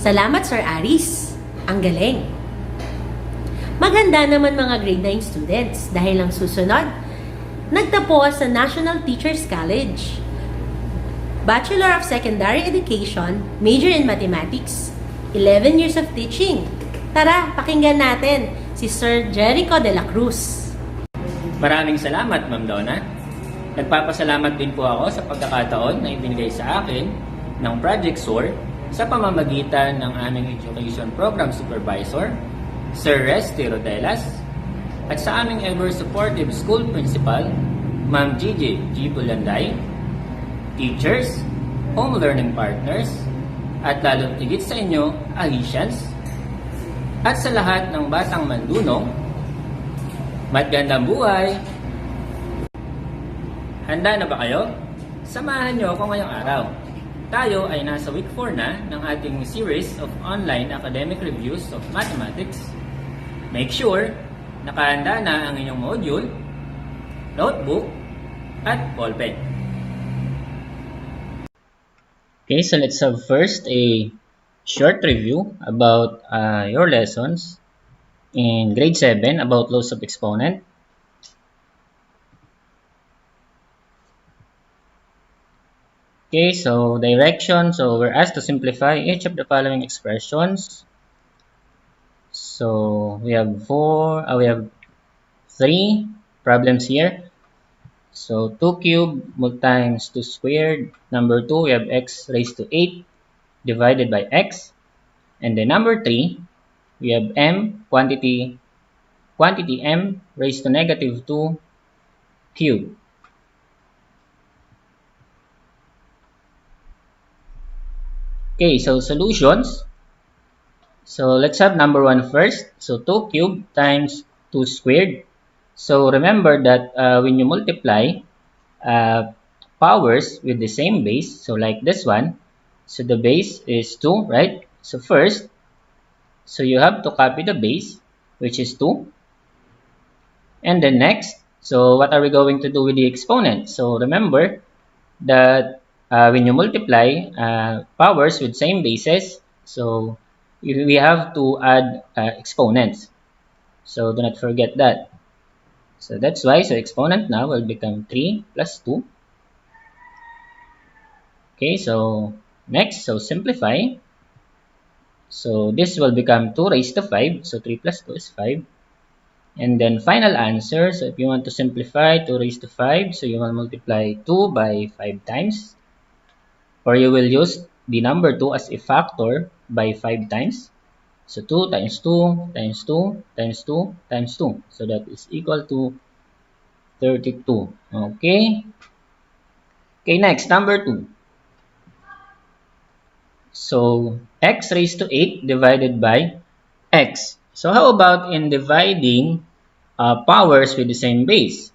Salamat, Sir Aris. Ang galing. Maganda naman mga grade 9 students dahil ang susunod, nagtapos sa National Teachers College. Bachelor of Secondary Education, major in Mathematics, 11 years of teaching. Tara, pakinggan natin si Sir Jerico de la Cruz. Maraming salamat, Ma'am Donna. Nagpapasalamat din po ako sa pagkakataon na ibinigay sa akin ng Project SOAR sa pamamagitan ng aming Education Program Supervisor, Sir Resty Rodelas, at sa aming ever-supportive school principal, Ma'am Gigi G. Bulanday, teachers, home learning partners, at lalong tigit sa inyo, AHISians, at sa lahat ng Batang MANDunong, magandang buhay! Handa na ba kayo? Samahan niyo ako ngayong araw. Tayo ay nasa week 4 na ng ating series of online academic reviews of mathematics. Make sure nakahanda na ang inyong module, notebook, at ballpen. Okay, so let's have first a short review about your lessons in grade 7 about laws of exponent. Okay, so direction. So we're asked to simplify each of the following expressions. So we have three problems here. So 2 cubed times 2 squared. Number 2, we have x raised to 8 divided by x. And then number 3, we have quantity m raised to negative 2 cubed. Okay, so solutions. So let's have number 1 first. So 2 cubed times 2 squared. So remember that when you multiply powers with the same base, so like this one, so the base is 2, right? So first, so you have to copy the base, which is 2. And then next, so what are we going to do with the exponent? So remember that when you multiply powers with same bases, so we have to add exponents. So do not forget that. So that's why, so exponent now will become 3 plus 2. Okay, so next, so simplify. So this will become 2 raised to 5. So 3 plus 2 is 5. And then final answer, so if you want to simplify 2 raised to 5, so you will multiply 2 by 5 times. Or you will use the number 2 as a factor by 5 times. So 2 times 2 times 2 times 2 times 2. So that is equal to 32. Okay. Okay, next, number 2. So x raised to 8 divided by x. So how about in dividing powers with the same base?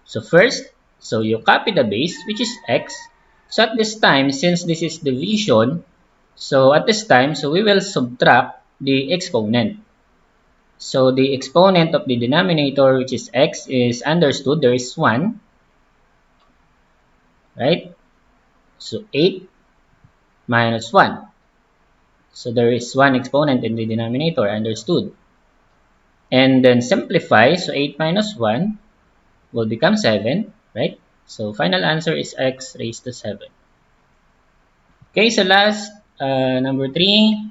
So first, so you copy the base, which is x. So at this time, since this is division, so at this time, so we will subtract the exponent. So the exponent of the denominator, which is x, is understood. There is 1, right? So 8 minus 1. So there is 1 exponent in the denominator, understood. And then simplify, so 8 minus 1 will become 7, right? So final answer is x raised to 7. Okay, so last, number 3.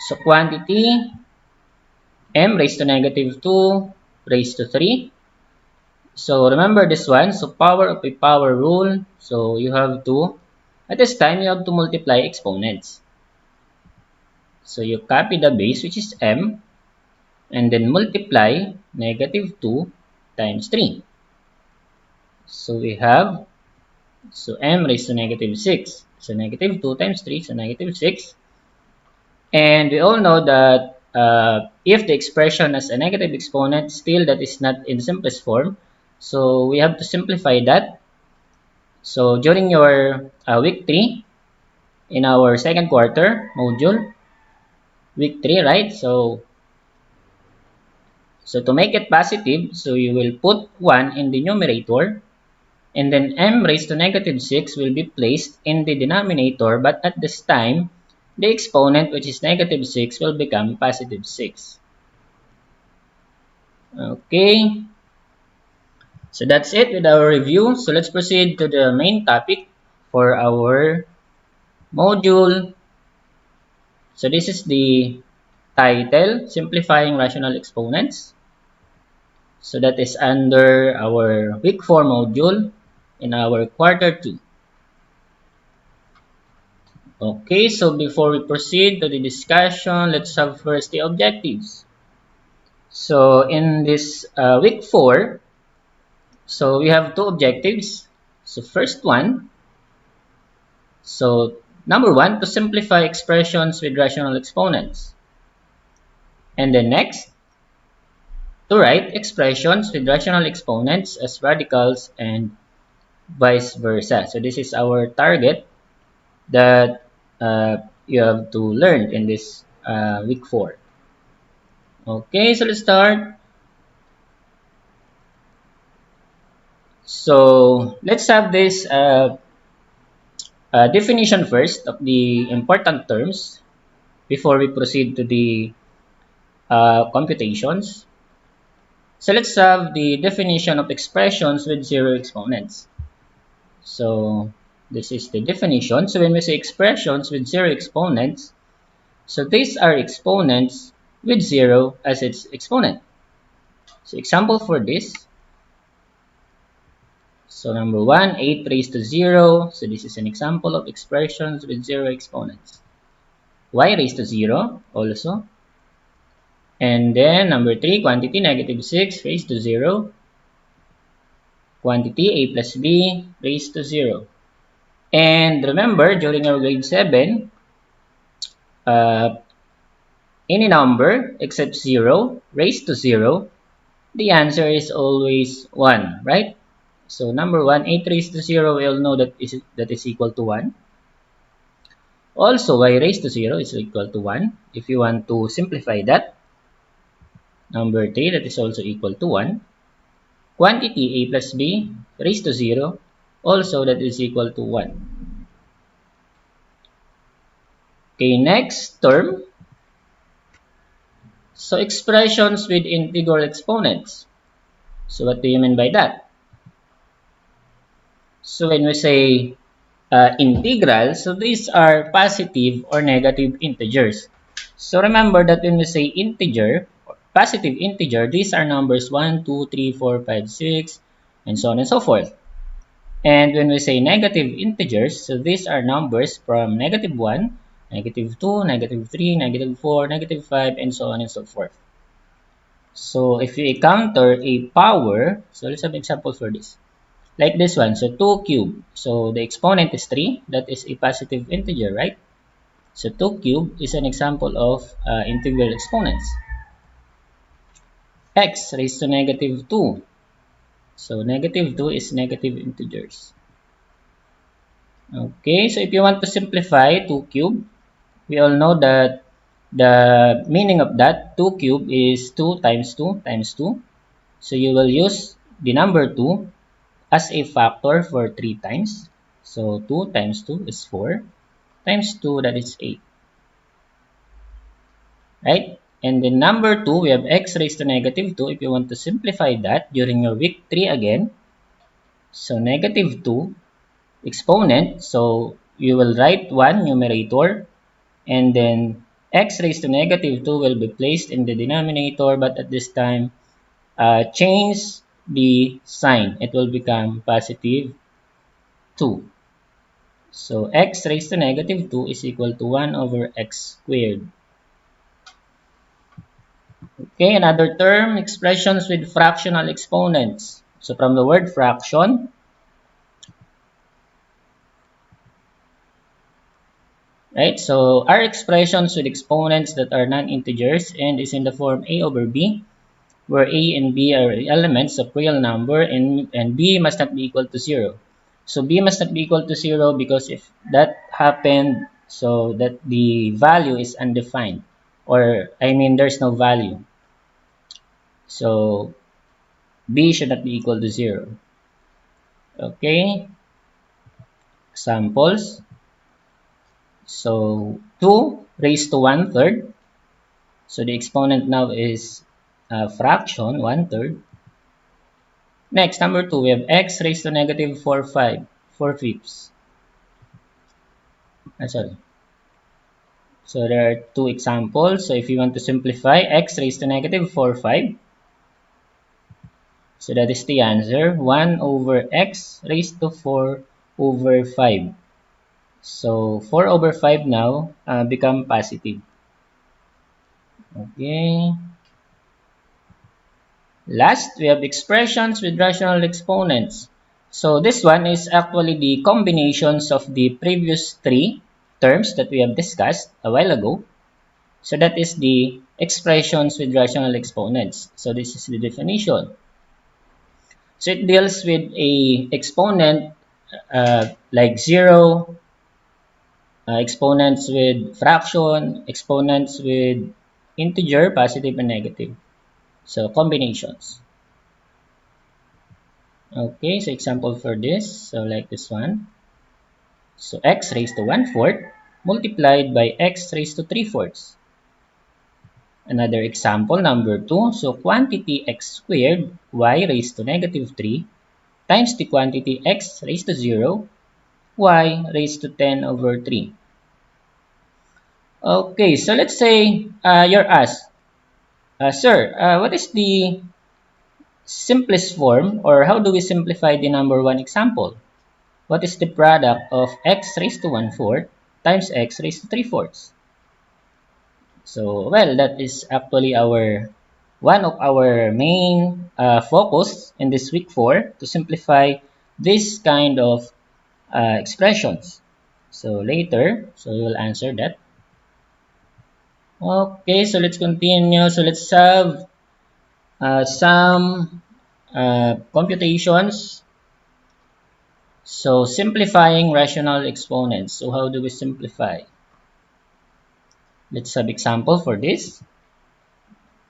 So quantity m raised to negative 2 raised to 3. So remember this one, so power of a power rule. So you have to, at this time, you have to multiply exponents. So you copy the base, which is m, and then multiply negative 2 times 3. So we have, so m raised to negative 6. So negative 2 times 3, so negative 6. And we all know that if the expression has a negative exponent, still that is not in simplest form. So we have to simplify that. So during your week 3, in our second quarter module, week 3, right? So to make it positive, so you will put 1 in the numerator And then m raised to negative 6 will be placed in the denominator, but at this time, the exponent, which is negative 6, will become positive 6. Okay, so that's it with our review. So let's proceed to the main topic for our module. So this is the title, Simplifying Rational Exponents. So that is under our week 4 module in our quarter 2. Okay, so before we proceed to the discussion, let's have first the objectives. So in this week 4, so we have two objectives. So first one, so number 1, to simplify expressions with rational exponents. And then next, to write expressions with rational exponents as radicals and vice versa. So this is our target that you have to learn in this week 4. Okay, so let's start. So let's have this definition first of the important terms before we proceed to the computations. So let's have the definition of expressions with zero exponents. So this is the definition. So when we say expressions with zero exponents, so these are exponents with 0 as its exponent. So example for this. So number 1, 8 raised to 0. So this is an example of expressions with 0 exponents. Y raised to 0 also. And then number 3, quantity negative 6 raised to 0. Quantity a plus b raised to 0. And remember, during our grade 7, any number except 0 raised to 0, the answer is always 1, right? So number 1, 8 raised to 0, we all know that is equal to 1. Also, y raised to 0 is equal to 1. If you want to simplify that, number 3, that is also equal to 1. Quantity a plus b raised to 0, also that is equal to 1. Okay, next term. So expressions with integer exponents. So what do you mean by that? So when we say integral, so these are positive or negative integers. So remember that when we say integer, positive integer, these are numbers 1, 2, 3, 4, 5, 6, and so on and so forth. And when we say negative integers, so these are numbers from negative 1, negative 2, negative 3, negative 4, negative 5, and so on and so forth. So if you encounter a power, so let's have an example for this. Like this one, so 2 cubed. So the exponent is 3. That is a positive integer, right? So 2 cubed is an example of integral exponents. X raised to negative 2. So negative 2 is negative integers. Okay, so if you want to simplify 2 cubed, we all know that the meaning of that 2 cubed is 2 times 2 times 2. So you will use the number 2 as a factor for 3 times. So 2 times 2 is 4 times 2, that is 8. Right? And then number 2, we have x raised to negative 2. If you want to simplify that during your week 3 again, so negative 2 exponent, so you will write 1 numerator, and then x raised to negative 2 will be placed in the denominator, but at this time, change the sign. It will become positive 2. So x raised to negative 2 is equal to 1 over x squared. Okay, another term, expressions with fractional exponents. So from the word fraction, right? So are expressions with exponents that are non-integers and is in the form a over b, where a and b are elements of real number and b must not be equal to 0. So b must not be equal to 0 because if that happened, so that the value is undefined, or I mean there's no value. So b should not be equal to 0. Okay, examples. So 2 raised to 1/3. So the exponent now is a fraction, 1/3. Next, number 2, we have x raised to negative 4/5. Sorry. So there are two examples. So if you want to simplify, x raised to negative 4/5. So that is the answer, 1 over x raised to 4 over 5. So 4 over 5 now become positive. Okay. Last, we have expressions with rational exponents. So this one is actually the combinations of the previous three terms that we have discussed a while ago. So that is the expressions with rational exponents. So this is the definition. So it deals with a exponent like 0, exponents with fraction, exponents with integer, positive and negative. So combinations. Okay, so example for this, so like this one. So x raised to 1/4 multiplied by x raised to 3/4. Another example, number 2. So quantity x squared y raised to negative 3 times the quantity x raised to 0 y raised to 10 over 3. Okay, so let's say you're asked, Sir, what is the simplest form, or how do we simplify the number 1 example? What is the product of x raised to 1/4 times x raised to 3/4? So, well, that is actually one of our main focus in this week 4 to simplify this kind of expressions. So later, so we will answer that. Okay, so let's continue. So let's have some computations. So simplifying rational exponents. So how do we simplify? Let's have example for this.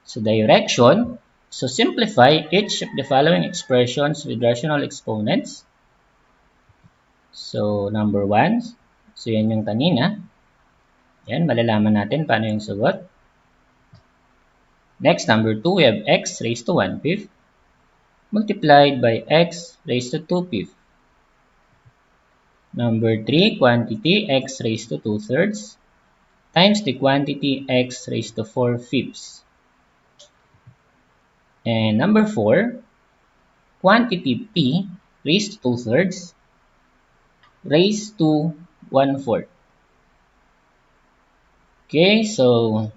So direction. So simplify each of the following expressions with rational exponents. So number 1. So yan yung kanina. Yan, malalaman natin paano yung sagot. Next, number 2, we have x raised to 1/5 multiplied by x raised to 2/5. Number 3, quantity x raised to 2/3 times the quantity x raised to 4/5. And number 4, quantity p raised to 2/3 raised to 1/4. Okay, so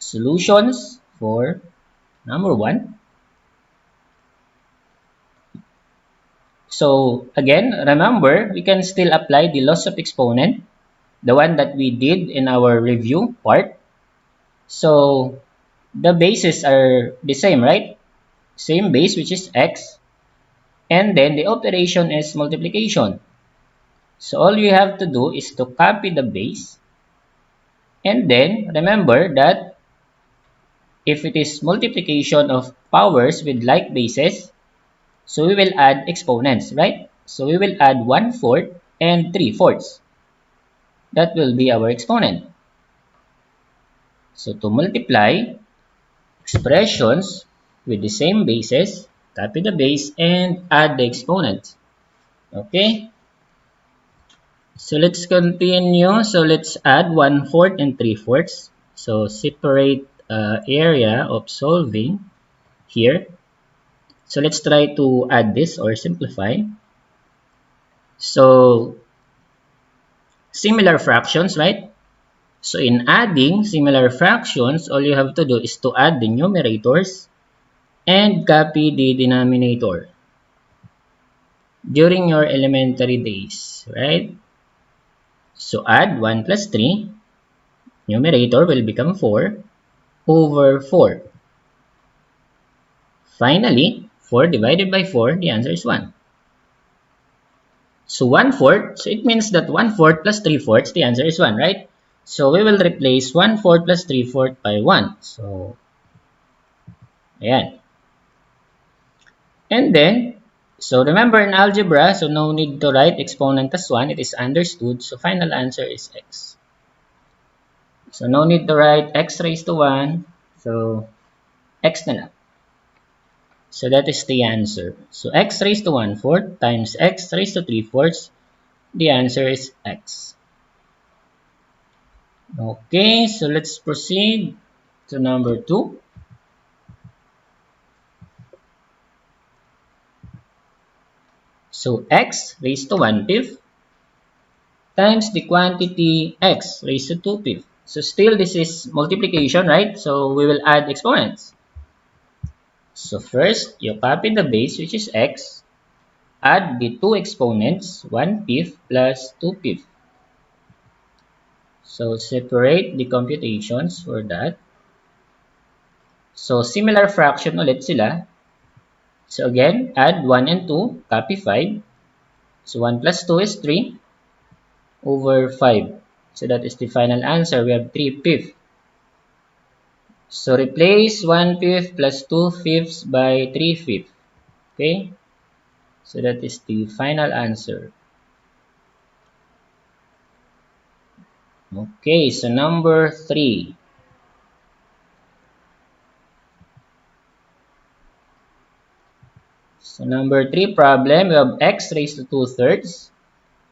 solutions for number 1. So again, remember, we can still apply the laws of exponent, the one that we did in our review part. So the bases are the same, right? Same base, which is x. And then the operation is multiplication. So all you have to do is to copy the base. And then remember that if it is multiplication of powers with like bases, so we will add exponents, right? So we will add 1/4 and 3/4. That will be our exponent. So to multiply expressions with the same bases, copy the base and add the exponent. Okay? So let's continue. So let's add 1/4 and 3/4. So separate area of solving here. So let's try to add this or simplify. So similar fractions, right? So in adding similar fractions, all you have to do is to add the numerators and copy the denominator during your elementary days, right? So add 1 plus 3, numerator will become 4 over 4. Finally, 4 divided by 4, the answer is 1. So 1/4, so it means that 1/4 plus 3/4, the answer is 1, right? So we will replace 1/4 plus 3/4 by 1. So, ayan. And then, so remember in algebra, so no need to write exponent as 1. It is understood. So final answer is x. So no need to write x raised to 1. So x na lang. So that is the answer. So x raised to 1/4 times x raised to 3/4. The answer is x. Okay, so let's proceed to number 2. So x raised to 1/5 times the quantity x raised to 2/5. So still this is multiplication, right? So we will add exponents. So first, you copy the base, which is x, add the two exponents, 1/5 plus 2/5. So separate the computations for that. So similar fraction ulit sila. So again, add 1 and 2, copy 5. So 1 plus 2 is 3 over 5. So that is the final answer. We have 3/5. So replace 1/5 plus 2/5 by 3/5. Okay? So that is the final answer. Okay, so number 3. So number 3 problem, we have x raised to 2/3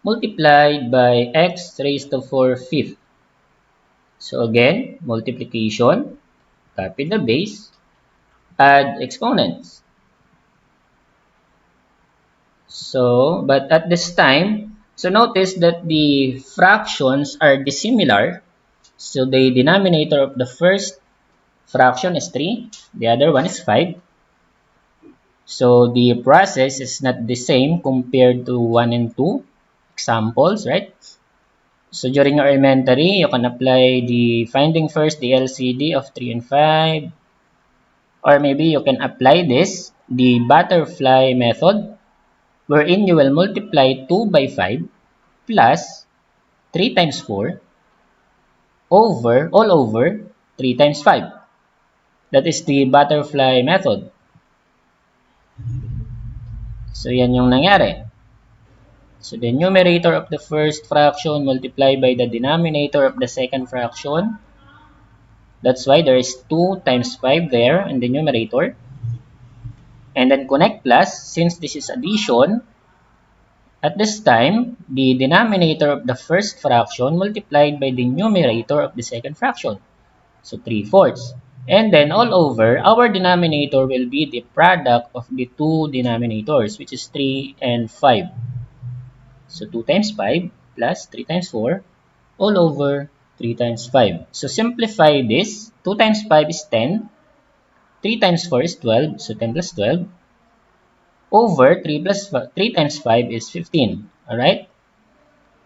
multiplied by x raised to 4/5. So again, multiplication, copy the base, add exponents. So, but at this time, so notice that the fractions are dissimilar. So the denominator of the first fraction is 3, the other one is 5. So the process is not the same compared to 1 and 2 examples, right? So during your elementary, you can apply the finding first the LCD of 3 and 5. Or maybe you can apply this, the butterfly method, wherein you will multiply 2 by 5 plus 3 times 4 all over 3 times 5. That is the butterfly method. So yan yung nangyari. So the numerator of the first fraction multiplied by the denominator of the second fraction. That's why there is 2 times 5 there in the numerator. And then connect plus, since this is addition, at this time, the denominator of the first fraction multiplied by the numerator of the second fraction. So 3/4. And then all over, our denominator will be the product of the two denominators, which is 3 and 5. So 2 times 5 plus 3 times 4 all over 3 times 5. So simplify this. 2 times 5 is 10. 3 times 4 is 12. So 10 plus 12 over 3 times 5 is 15. Alright?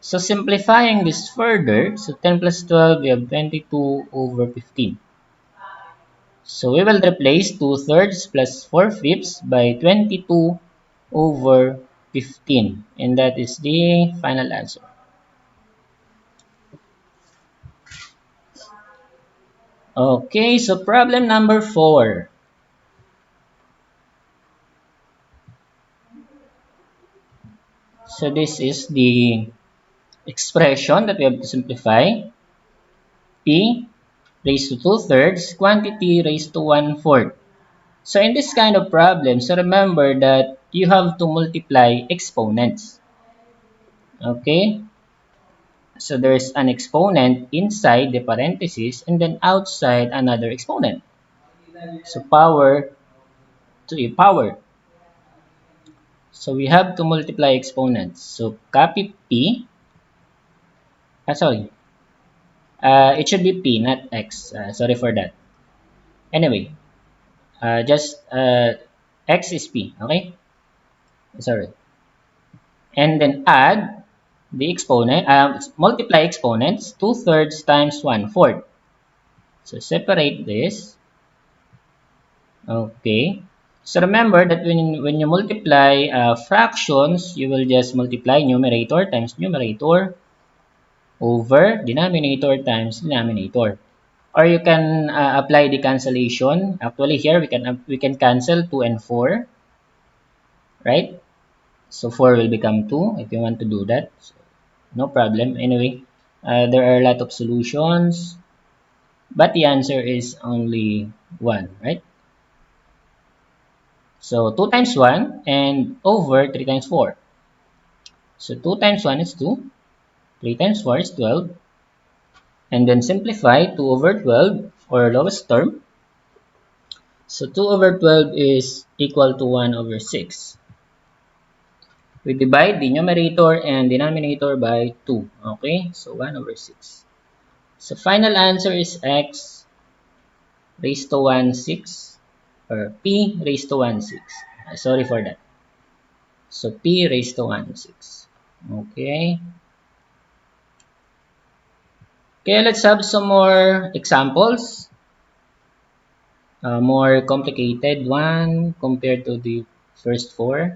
So simplifying this further, so 10 plus 12, we have 22 over 15. So we will replace 2/3 plus 4/5 by 22 over 15. And that is the final answer. Okay, so problem number 4. So this is the expression that we have to simplify. P raised to 2/3, quantity raised to 1/4. So in this kind of problem, so remember that you have to multiply exponents. Okay? So there's an exponent inside the parentheses and then outside another exponent. So power to a power. So we have to multiply exponents. So copy P. Sorry. It should be P, not X. Sorry for that. Anyway, just X is P. Okay? Sorry. And then add the exponent, multiply exponents, 2/3 times 1/4. So separate this. Okay. So remember that when you multiply fractions, you will just multiply numerator times numerator over denominator times denominator. Or you can apply the cancellation. Actually here we can cancel 2 and 4. right? So 4 will become 2 if you want to do that. So, no problem. Anyway, there are a lot of solutions, but the answer is only 1, right? So 2 times 1 and over 3 times 4. So 2 times 1 is 2, 3 times 4 is 12, and then simplify 2 over 12 or lowest term. So 2 over 12 is equal to 1 over 6. We divide the numerator and denominator by 2. Okay, so 1 over 6. So final answer is x raised to 1 6 or p raised to 1 6. Sorry for that. So p raised to 1 6. Okay. Okay, let's have some more examples. More complicated one compared to the first 4.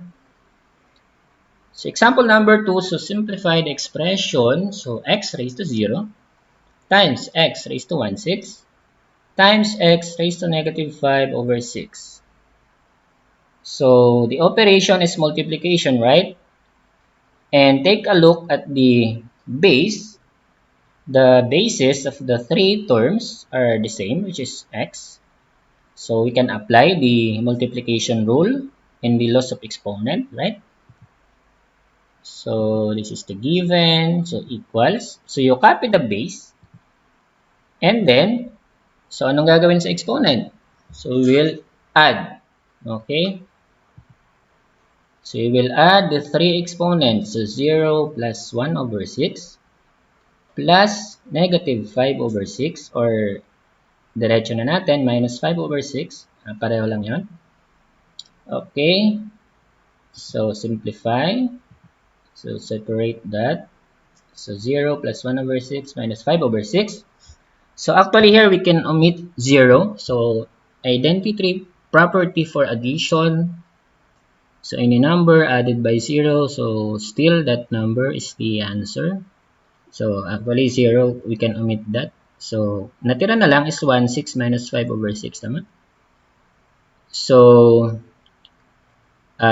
So example number 2, so simplify the expression. So x raised to 0 times x raised to 1 6 times x raised to negative 5 over 6. So the operation is multiplication, right? And take a look at the base. The bases of the 3 terms are the same, which is x. So we can apply the multiplication rule in the laws of exponent, right? So this is the given, so equals. So you copy the base. And then, so anong gagawin sa exponent? So we will add, okay? So you will add the 3 exponents. So 0 plus 1 over 6 plus negative 5 over 6 or diretso na natin, minus 5 over 6. Pareho lang yon. Okay. So simplify. So separate that. So 0 plus 1 over 6 minus 5 over 6. So actually here we can omit 0. So identity property for addition. So any number added by 0. So still that number is the answer. So actually 0, we can omit that. So natira na lang is 1, 6 minus 5 over 6. Tama? So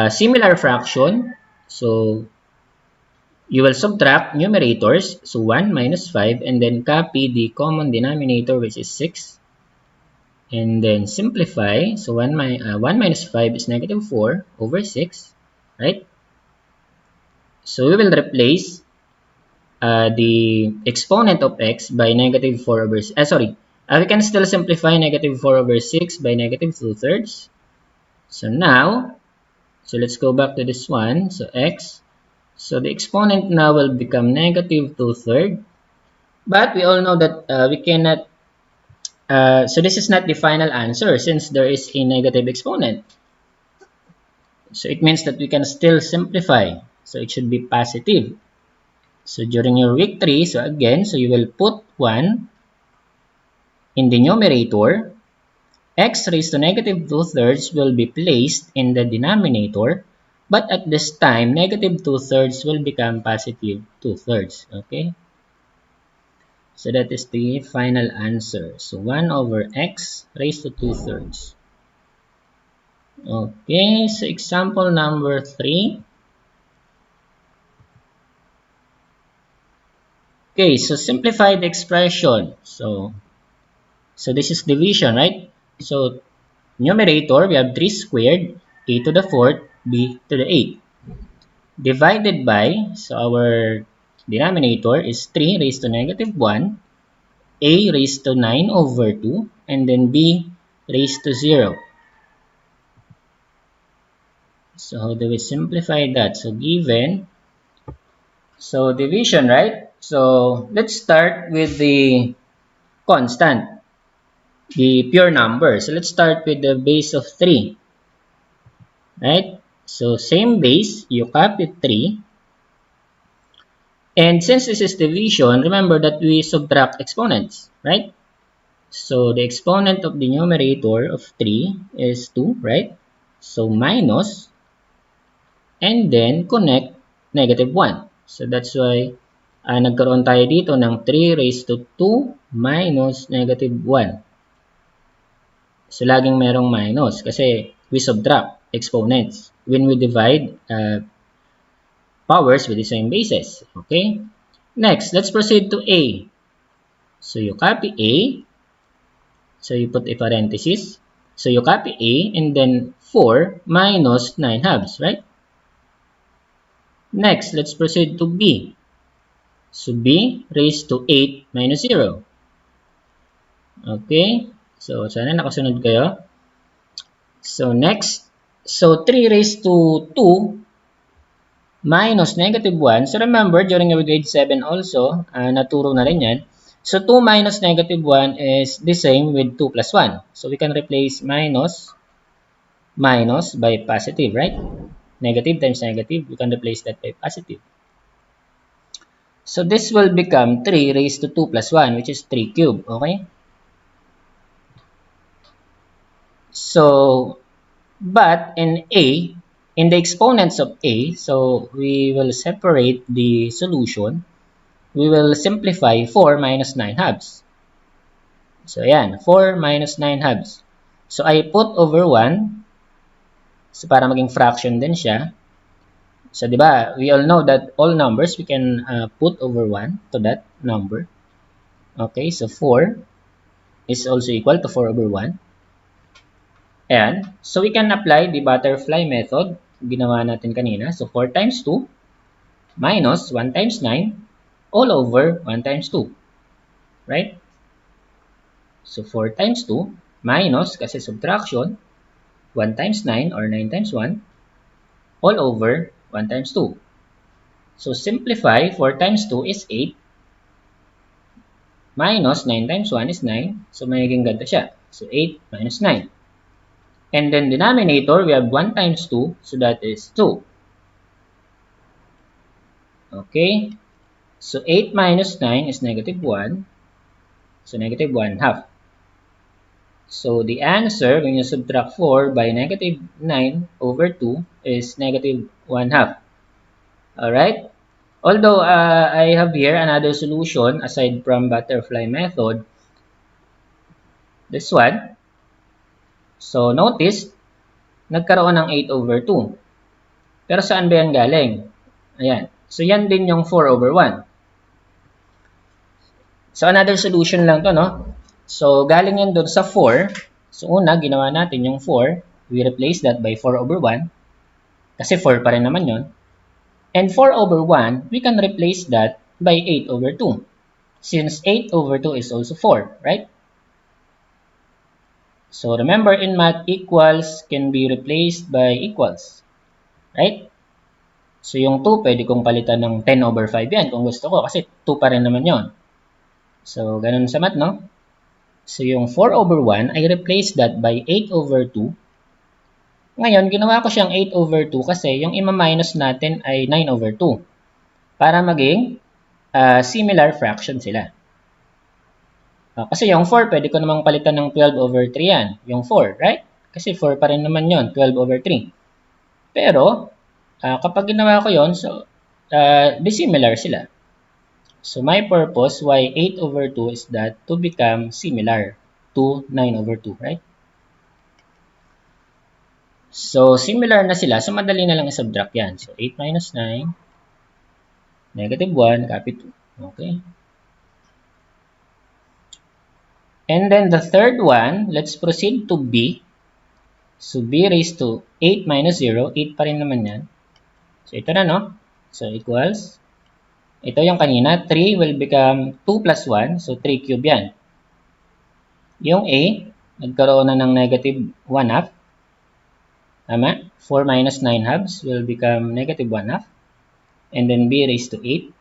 similar fraction. So you will subtract numerators. So 1 minus 5 and then copy the common denominator which is 6. And then simplify. So 1 minus 5 is negative 4 over 6. Right? So we will replace the exponent of x by negative 4 over 6. We can still simplify negative 4 over 6 by negative 2/3. So now, so let's go back to this one. So x. So the exponent now will become negative 2/3. But we all know that we cannot, so this is not the final answer since there is a negative exponent. So it means that we can still simplify. So it should be positive. So during your week 3, so again, so you will put 1 in the numerator. X raised to negative 2/3 will be placed in the denominator. But at this time, negative 2/3 will become positive 2/3. Okay? So that is the final answer. So 1 over x raised to 2/3. Okay, so example number 3. Okay, so simplify the expression. So this is division, right? So numerator, we have 3 squared, a to the 4th, b to the 8th. Divided by, so our denominator is 3 raised to negative 1, a raised to 9 over 2, and then b raised to 0. So how do we simplify that? So given, so division, right? So let's start with the constant, the pure number. So let's start with the base of 3, right? So same base, you copy 3. And since this is division, remember that we subtract exponents, right? So the exponent of the numerator of 3 is 2, right? So minus, and then connect negative 1. So that's why nagkaroon tayo dito ng 3 raised to 2 minus negative 1. So laging merong minus kasi we subtract exponents when we divide powers with the same bases. Okay? Next, let's proceed to A. So you copy A. So you put a parenthesis. So you copy A and then 4 minus 9 halves, right? Next, let's proceed to B. So B raised to 8 minus 0. Okay? So sana nakasunod kayo. So next, so 3 raised to 2 minus negative 1. So remember, during our grade 7 also, naturo na rin yan. So 2 minus negative 1 is the same with 2 plus 1. So we can replace minus by positive, right? Negative times negative, we can replace that by positive. So this will become 3 raised to 2 plus 1, which is 3 cubed, okay? So, but in A, in the exponents of A, so we will separate the solution. We will simplify 4 minus 9 halves. So, ayan, 4 minus 9 halves. So, I put over 1. So, para maging fraction din siya. So, di ba, we all know that all numbers, we can put over 1 to that number. Okay, so 4 is also equal to 4 over 1. Ayan. So, we can apply the butterfly method. Ginawa natin kanina. So, 4 times 2 minus 1 times 9 all over 1 times 2. Right? So, 4 times 2 minus, kasi subtraction, 1 times 9 or 9 times 1 all over 1 times 2. So, simplify, 4 times 2 is 8 minus 9 times 1 is 9. So, magiging ganito siya. So, 8 minus 9. And then denominator, we have 1 times 2. So, that is 2. Okay. So, 8 minus 9 is negative 1. So, negative 1 half. So, the answer, when you subtract 4 by negative 9 over 2 is negative 1 half. Alright? Although, I have here another solution aside from butterfly method. This one. So, notice, nagkaroon ng 8 over 2. Pero saan ba yan galing? Ayan. So, yan din yung 4 over 1. So, another solution lang to, no? So, galing yan doon sa 4. So, una, ginawa natin yung 4. We replace that by 4 over 1. Kasi 4 pa rin naman yun. And 4 over 1, we can replace that by 8 over 2. Since 8 over 2 is also 4, right? So, remember in math, equals can be replaced by equals. Right? So, yung 2, pwede kong palitan ng 10 over 5 yan kung gusto ko. Kasi 2 pa rin naman yon. So, ganun sa math, no? So, yung 4 over 1, I replace that by 8 over 2. Ngayon, ginawa ko siyang 8 over 2 kasi yung ima-minus natin ay 9 over 2. Para maging similar fraction sila. Kasi yung 4, pwede ko namang palitan ng 12 over 3 yan. Yung 4, right? Kasi 4 pa rin naman yon, 12 over 3. Pero, kapag ginawa ko yon, so, dissimilar sila. So, my purpose why 8 over 2 is that to become similar to 9 over 2, right? So, similar na sila. So, madali na lang i-subtract yan. So, 8 minus 9, negative 1, copy 2. Okay? And then, the third one, let's proceed to B. So, B raised to 8 minus 0. 8 pa rin naman yan. So, ito na, no? So, equals. Ito yung kanina. 3 will become 2 plus 1. So, 3 cube yan. Yung A, nagkaroon na ng negative 1 half. Tama? 4 minus 9 halves will become negative 1 half. And then B raised to 8.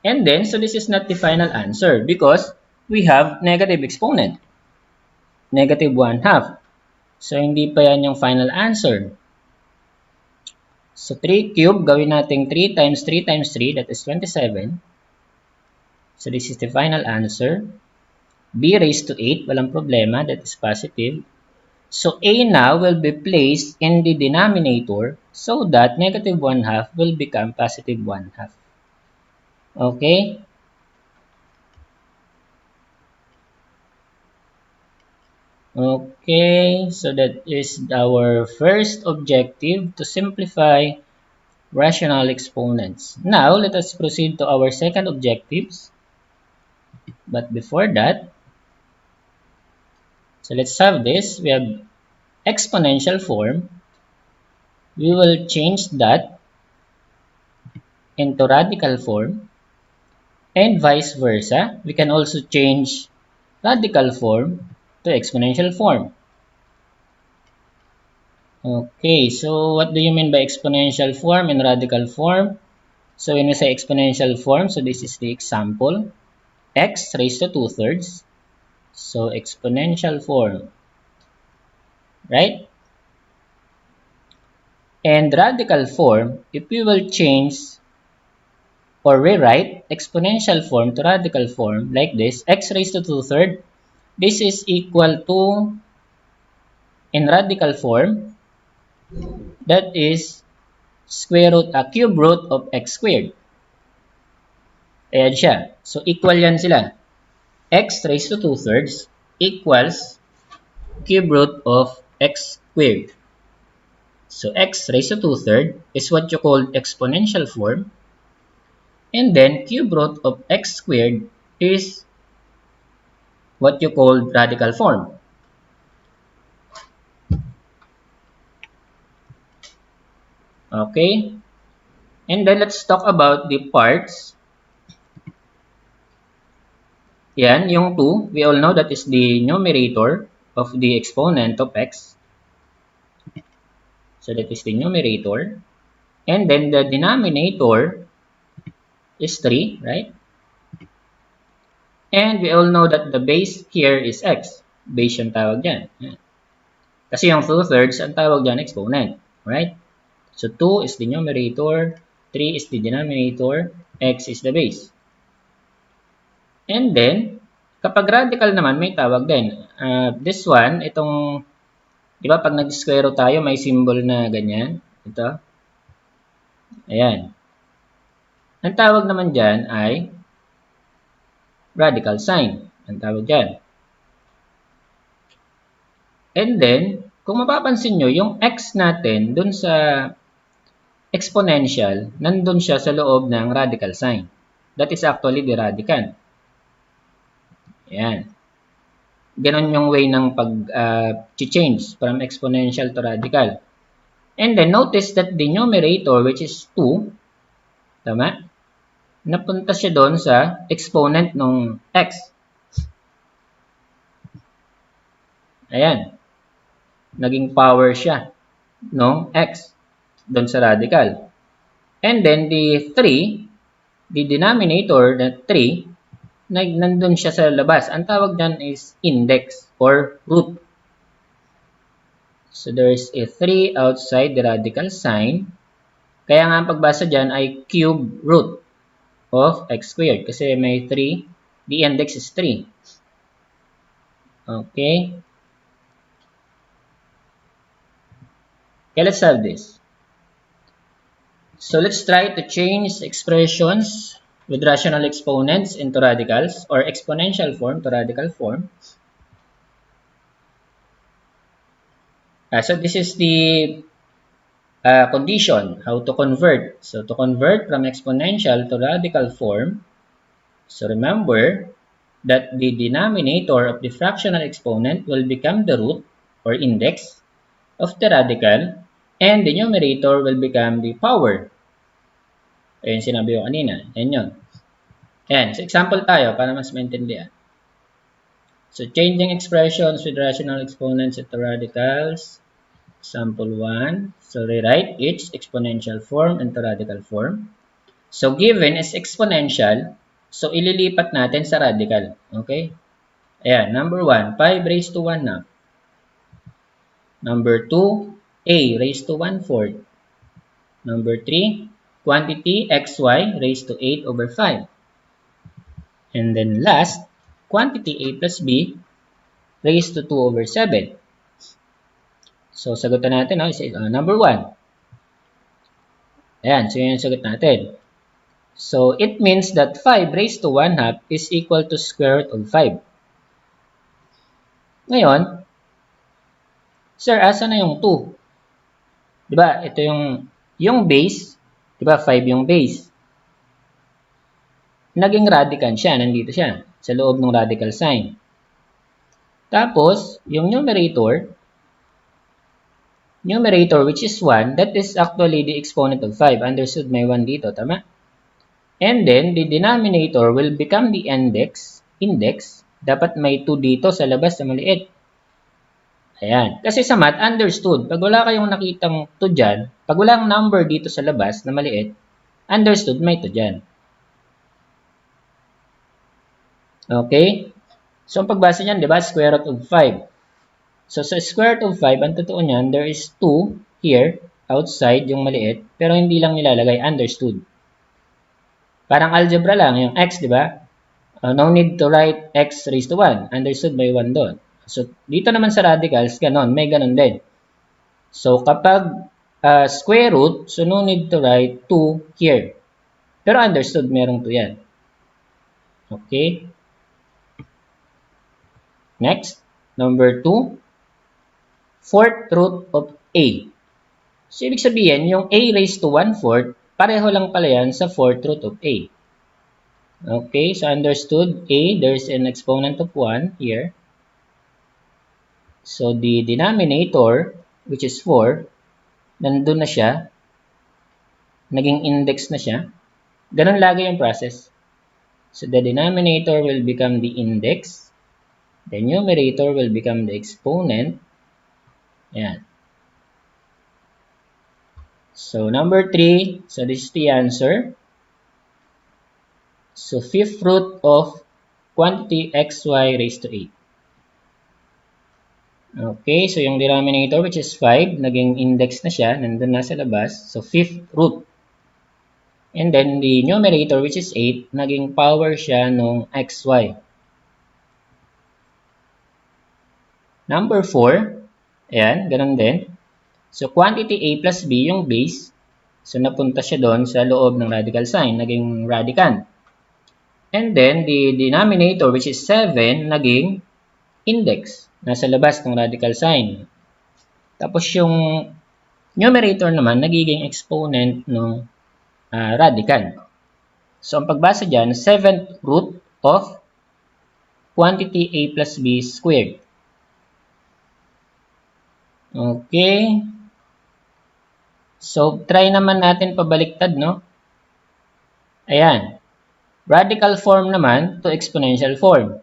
And then, so this is not the final answer because we have negative exponent. Negative 1 half. So, hindi pa yan yung final answer. So, 3 cube, gawin natin 3 times 3 times 3, that is 27. So, this is the final answer. B raised to 8, walang problema, that is positive. So, A now will be placed in the denominator so that negative 1 half will become positive 1 half. Okay? Okay, so that is our first objective, to simplify rational exponents. Now, let us proceed to our second objectives. But before that, so let's have this. We have exponential form. We will change that into radical form, and vice versa. We can also change radical form to exponential form. Okay, so what do you mean by exponential form and radical form? So when we say exponential form, so this is the example, x raised to 2/3. So exponential form, right? And radical form, if we will change or rewrite exponential form to radical form like this, x raised to 2/3, this is equal to, in radical form, that is cube root of x squared. Ayan siya. So equal yan sila. X raised to 2/3 equals cube root of x squared. So x raised to 2/3 is what you call exponential form. And then cube root of x squared is what you call radical form. Okay? And then let's talk about the parts. Yan, yung 2, we all know that is the numerator of the exponent of x. So that is the numerator. And then the denominator is 3, right? And we all know that the base here is x. Base yung tawag dyan. Kasi yung 2/3, ang tawag dyan exponent, right? So 2 is the numerator, 3 is the denominator, x is the base. And then, kapag radical naman, may tawag din. This one, itong, di ba pag nag-square root tayo, may symbol na ganyan. Ito. Ayan. Ang tawag naman dyan ay radical sign. Ang tawag dyan. And then, kung mapapansin nyo, yung x natin dun sa exponential, nandun siya sa loob ng radical sign. That is actually the radicand. Ayan. Ganon yung way ng pag-change from exponential to radical. And then, notice that the numerator, which is 2, tama? Napunta siya doon sa exponent ng x. Ayan. Naging power siya ng x doon sa radical. And then, the 3, the denominator, the 3, nandun siya sa labas. Ang tawag dyan is index or root. So, there is a 3 outside the radical sign. Kaya nga ang pagbasa dyan ay cube root of x squared. Kasi may 3. The index is 3. Okay. Okay, let's have this. So, let's try to change expressions with rational exponents into radicals or exponential form to radical form. So, this is the condition, how to convert. So, to convert from exponential to radical form, so remember that the denominator of the fractional exponent will become the root or index of the radical, and the numerator will become the power. Ayun sinabi ko kanina. Yan yun. Ayan. So, example tayo para mas maintindihan. So, changing expressions with rational exponents into radicals. Example 1. So, rewrite each exponential form into radical form. So, given is exponential. So, ililipat natin sa radical. Okay? Ayan. Number 1, 5 raised to 1/2. Number 2, a raised to 1/4. Number 3, quantity xy raised to 8 over 5. And then last, quantity a plus b raised to 2 over 7. So, sagutan natin, no, is number 1. Ayan, so yun yung sagot natin. So, it means that 5 raised to 1/2 is equal to square root of 5. Ngayon, Sir, asa na yung 2? Diba, ito yung base, diba, 5 yung base. Naging radicand siya, nandito siya, sa loob ng radical sign. Tapos, yung numerator which is 1, that is actually the exponent of 5. Understood, may 1 dito, tama? And then, the denominator will become the index. Dapat may 2 dito sa labas na maliit. Ayan. Kasi sa math, understood. Pag wala kayong nakitang 2 dyan, pag walang number dito sa labas na maliit, understood, may 2 dyan. Okay? So, ang pagbasa niyan, di ba? Square root of 5. So, sa square root of 5, ang totoo niyan, there is 2 here, outside, yung maliit, pero hindi lang nilalagay, understood. Parang algebra lang, yung x, di ba? No need to write x raised to 1. Understood, may 1 doon. So, dito naman sa radicals, ganon, may ganon din. So, kapag square root, so no need to write 2 here. Pero understood, merong 2 yan. Okay? Next, number 2, fourth root of a. So, ibig sabihin, yung a raised to 1/4, pareho lang pala yan sa fourth root of a. Okay, so understood, a, there's an exponent of 1 here. So, the denominator, which is 4, nandun na siya. Naging index na siya. Ganun lagi yung process. So, the denominator will become the index. The numerator will become the exponent. Ayan. So, number 3, so this is the answer. So, fifth root of quantity xy raised to 8. Okay, so yung denominator which is 5, naging index na siya, nandun na sa labas. So, fifth root. And then, the numerator which is 8, naging power siya nung xy. Number 4, ayan, ganun din. So, quantity a plus b, yung base. So, napunta siya doon sa loob ng radical sign, naging radicand. And then, the denominator which is 7, naging index. Nasa labas ng radical sign. Tapos, yung numerator naman, nagiging exponent ng radicand. So, ang pagbasa dyan, 7th root of quantity a plus b squared. Okay. So, try naman natin pabaliktad, no? Ayan. Radical form naman to exponential form.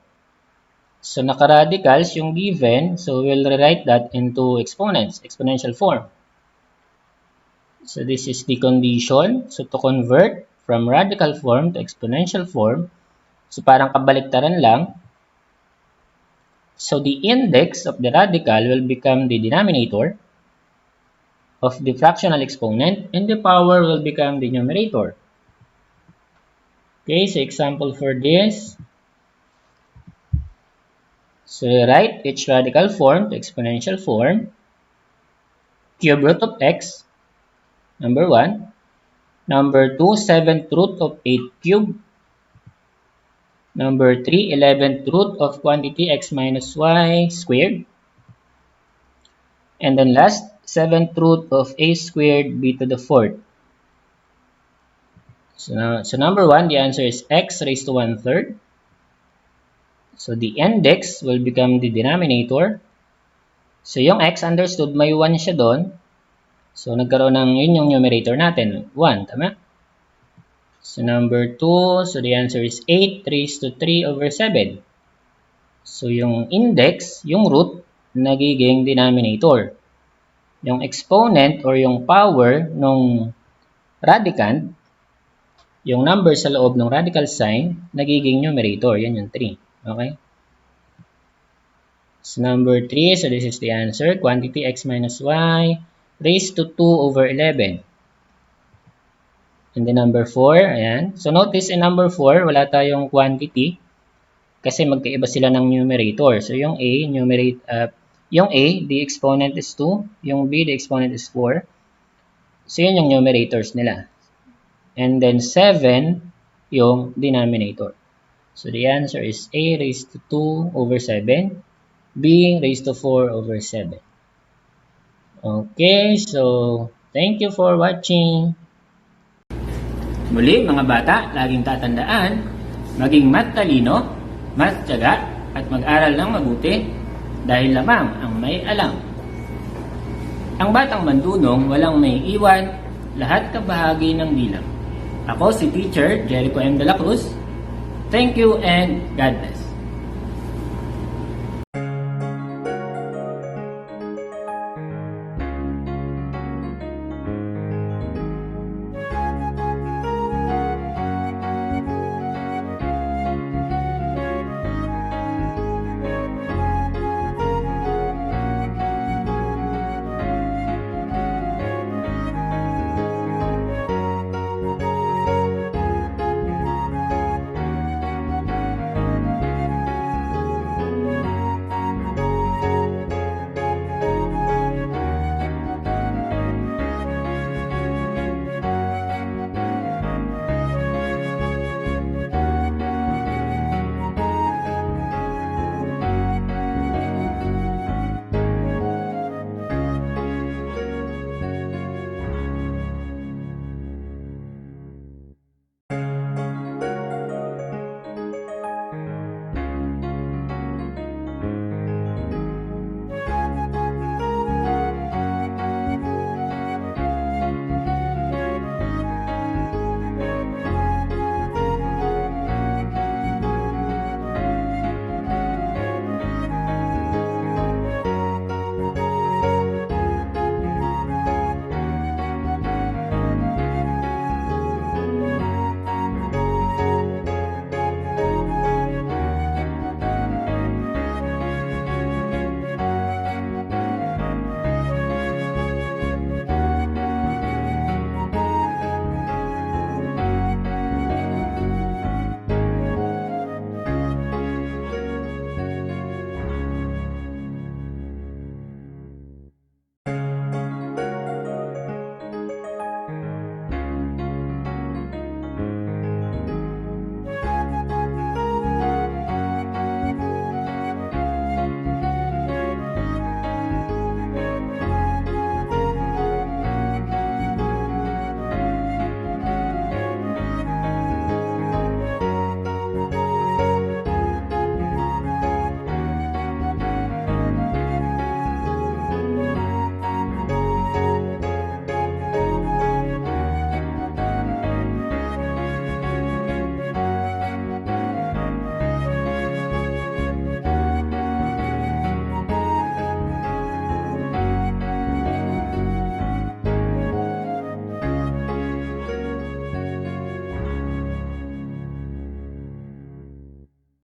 So, naka-radicals yung given. So, we'll rewrite that into exponents, exponential form. So, this is the condition. So, to convert from radical form to exponential form, so parang kabaliktaran lang. So, the index of the radical will become the denominator of the fractional exponent, and the power will become the numerator. Okay, so example for this. So, write each radical form to exponential form. Cube root of x, number 1. Number 2, 7th root of 8 cubed. Number 3, 11th root of quantity x minus y squared. And then last, 7th root of a squared b to the 4th. So number 1, the answer is x raised to 1/3. So the index will become the denominator. So yung x, understood, may 1 siya doon. So nagkaroon ng yun yung numerator natin, 1, tama? So number 2, so the answer is 8 raised to 3/7. So yung index, yung root, nagiging denominator. Yung exponent or yung power ng radicand, yung number sa loob ng radical sign, nagiging numerator. Yan yung 3. Okay? So number 3, so this is the answer. Quantity x minus y raised to 2/11. And then number 4, ayan. So notice in number 4, wala tayong quantity kasi magkaiba sila ng numerator. So yung a, the exponent is 2. Yung b, the exponent is 4. So yun yung numerators nila. And then 7, yung denominator. So the answer is a raised to 2/7, b raised to 4/7. Okay, so thank you for watching. Muli mga bata, laging tatandaan, maging math talino, math tiyaga, at mag-aral ng mabuti dahil lamang ang may alam. Ang Batang Mandunong walang may iwan, lahat kabahagi ng bilang. Ako si Teacher Jerico M. de la Cruz. Thank you and God bless.